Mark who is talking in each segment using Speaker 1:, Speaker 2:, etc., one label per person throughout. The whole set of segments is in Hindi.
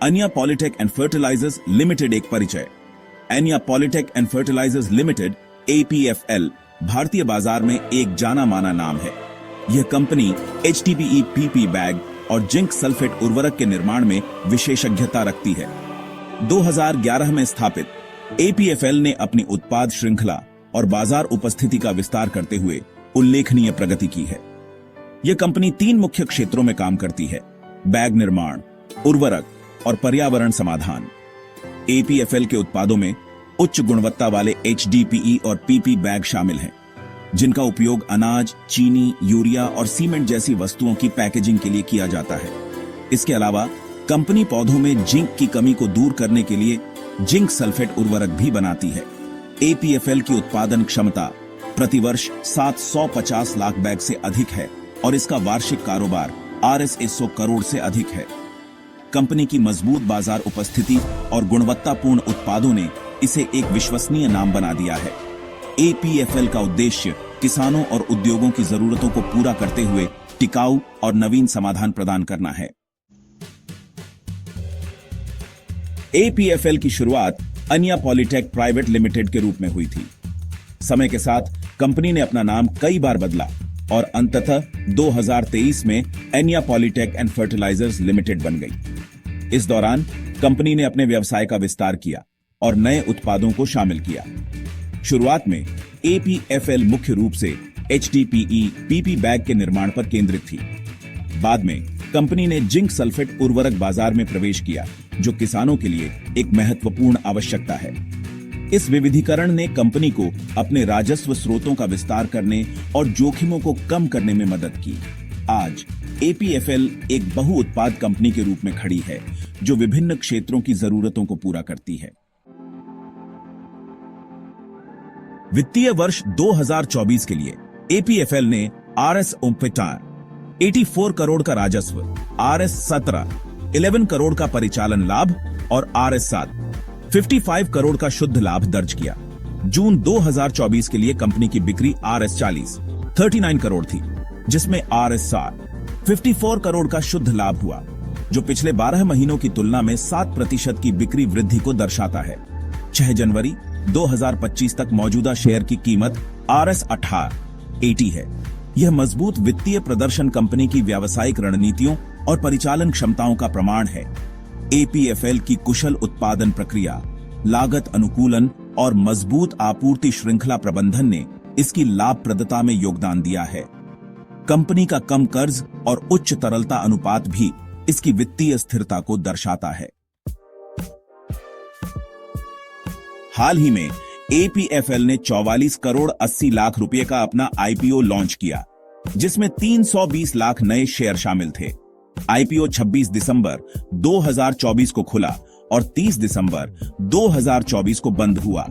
Speaker 1: Anya polytech and fertilisers limited एक परिचय। अन्या polytech and fertilisers limited APFL भारतीय बाजार में एक जाना माना नाम है। यह कंपनी HDPE PP बैग और जिंक सल्फेट उर्वरक के निर्माण में विशेषज्ञता रखती है। 2011 में स्थापित APFL ने अपनी उत्पाद श्रृंखला और बाजार उपस्थिति का विस्तार करते हुए उल्लेखनीय प्रगति की है। यह कंपनी 3 मुख्य क्षेत्रों में काम करती है: बैग निर्माण, उर्वरक और पर्यावरण समाधान। APFL के उत्पादों में उच्च गुणवत्ता वाले HDPE और PP बैग शामिल हैं, जिनका उपयोग अनाज, चीनी, यूरिया और सीमेंट जैसी वस्तुओं की पैकेजिंग के लिए किया जाता है। इसके अलावा कंपनी पौधों में जिंक की कमी को दूर करने के लिए जिंक सल्फेट उर्वरक भी बनाती है। APFL की उत्पादन क्षमता प्रतिवर्ष 750 लाख बैग से अधिक है और इसका वार्षिक कारोबार RS 100 करोड़ से अधिक है। कंपनी की मजबूत बाजार उपस्थिति और गुणवत्तापूर्ण उत्पादों ने इसे एक विश्वसनीय नाम बना दिया है। APFL का उद्देश्य किसानों और उद्योगों की जरूरतों को पूरा करते हुए टिकाऊ और नवीन समाधान प्रदान करना है। APFL की शुरुआत अन्या पॉलिटेक प्राइवेट लिमिटेड के रूप में हुई थी। समय के साथ कंपनी ने अपना नाम कई बार बदला और अंततः 2023 में अन्या पॉलिटेक एंड फर्टिलाइजर्स लिमिटेड बन गई। इस दौरान कंपनी ने अपने व्यवसाय का विस्तार किया और नए उत्पादों को शामिल किया। शुरुआत में APFL मुख्य रूप से HDPE PP बैग के निर्माण पर केंद्रित थी। बाद में कंपनी ने जिंक सल्फेट उर्वरक बाजार में प्रवेश किया, जो किसानों के लिए एक महत्वपूर्ण आवश्यकता है। इस विविधीकरण ने कंपनी को अपने राजस्व स्रोतों का विस्तार करने और जोखिमों को कम करने में मदद की। आज APFL एक बहु उत्पाद कंपनी के रूप में खड़ी है, जो विभिन्न क्षेत्रों की जरूरतों को पूरा करती है। वित्तीय वर्ष 2024 के लिए APFL ने RS 84 करोड़ का राजस्व, RS 11 करोड़ का परिचालन लाभ और RS 55 करोड़ का शुद्ध लाभ दर्ज किया। जून 2024 के लिए कंपनी की बिक्री RS 39 करोड़ थी, जिसमें RS 54 करोड़ का शुद्ध लाभ हुआ, जो पिछले 12 महीनों की तुलना में 7% की बिक्री वृद्धि को दर्शाता है। 6 जनवरी 2025 तक मौजूदा शेयर की कीमत RS 80 है। यह मजबूत वित्तीय प्रदर्शन कंपनी की व्यावसायिक रणनीतियों और परिचालन क्षमताओं का प्रमाण है। APFL की कुशल उत्पादन प्रक्रिया, लागत अनुकूलन और मजबूत आपूर्ति श्रृंखला प्रबंधन ने इसकी लाभप्रदता में योगदान दिया है। कंपनी का कम कर्ज और उच्च तरलता अनुपात भी इसकी वित्तीय स्थिरता को दर्शाता है। हाल ही में APFL ने 44 करोड़ 80 लाख रुपए का अपना IPO लॉन्च किया, जिसमें 320 लाख नए शेयर शामिल थे। IPO 26 दिसंबर 2024 को खुला और 30 दिसंबर 2024 को बंद हुआ,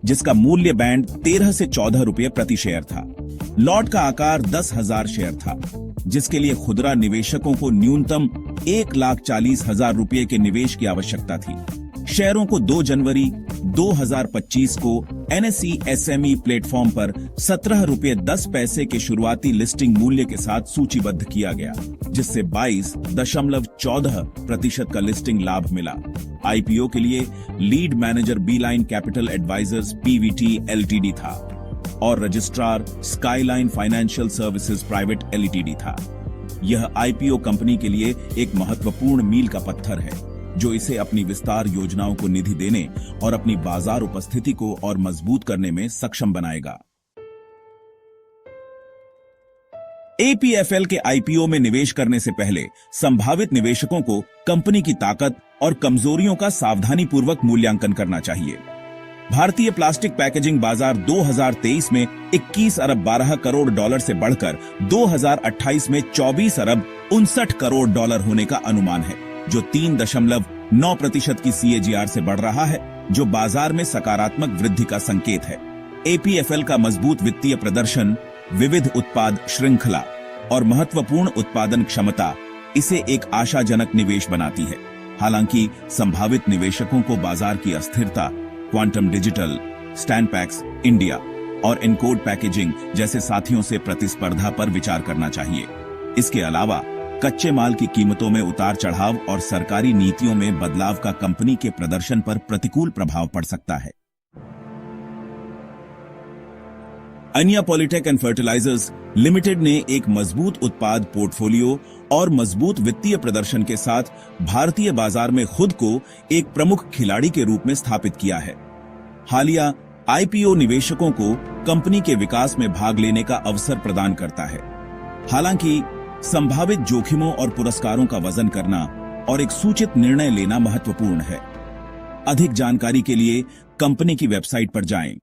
Speaker 1: जिसका मूल्य बैंड 13 से 14 रुपए प्रति शेयर था। लॉट का आकार 10,000 शेयर था, जिसके लिए खुदरा निवेशकों को न्यूनतम 1,40,000 रुपए के निवेश की आवश्यकता थी। शेयरों को 2 जनवरी 2025 को NSE SME प्लेटफॉर्म पर 17 रुपये 10 पैसे के शुरुआती लिस्टिंग मूल्य के साथ सूचीबद्ध किया गया, जिससे 22.14% का लिस्टिंग लाभ मिला। IPO के लिए lead manager Beeline Capital Advisors PVT LTD था और registrar Skyline Financial Services private LTD था। यह IPO कंपनी के लिए एक महत्वपूर्ण मील का पत्थर है, जो इसे अपनी विस्तार योजनाओं को निधि देने और अपनी बाजार उपस्थिति को और मजबूत करने में सक्षम बनाएगा। APFL के IPO में निवेश करने से पहले संभावित निवेशकों को कंपनी की ताकत और कमजोरियों का सावधानीपूर्वक मूल्यांकन करना चाहिए। भारतीय प्लास्टिक पैकेजिंग बाजार 2023 में 21 अरब 12 करोड़ डॉलर से बढ़कर 2028 में 24 अरब 59 करोड़ डॉलर होने का अनुमान है, जो 3.9% की CAGR से बढ़ रहा है, जो बाजार में सकारात्मक वृद्धि का संकेत है। APFL का मजबूत वित्तीय प्रदर्शन, विविध उत्पाद श्रृंखला और महत्वपूर्ण उत्पादन क्षमता इसे एक आशाजनक निवेश बनाती है। हालांकि संभावित निवेशकों को बाजार की अस्थिरता, क्वांटम डिजिटल, स्टैंडपैक्स इंडिया और इनकोड पैकेजिंग जैसे साथियों से प्रतिस्पर्धा पर विचार करना चाहिए। इसके अलावा कच्चे माल की कीमतों में उतार चढ़ाव और सरकारी नीतियों में बदलाव का कंपनी के प्रदर्शन पर प्रतिकूल प्रभाव पड़ सकता है। अन्या पॉलिटेक एंड फर्टिलाइजर्स लिमिटेड ने एक मजबूत उत्पाद पोर्टफोलियो और मजबूत वित्तीय प्रदर्शन के साथ भारतीय बाजार में खुद को एक प्रमुख खिलाड़ी के रूप में स्थापित किया है। हालिया आईपीओ निवेशकों को कंपनी के विकास में भाग लेने का अवसर प्रदान करता है। हालांकि संभावित जोखिमों और पुरस्कारों का वजन करना और एक सूचित निर्णय लेना महत्वपूर्ण है। अधिक जानकारी के लिए कंपनी की वेबसाइट पर जाएं।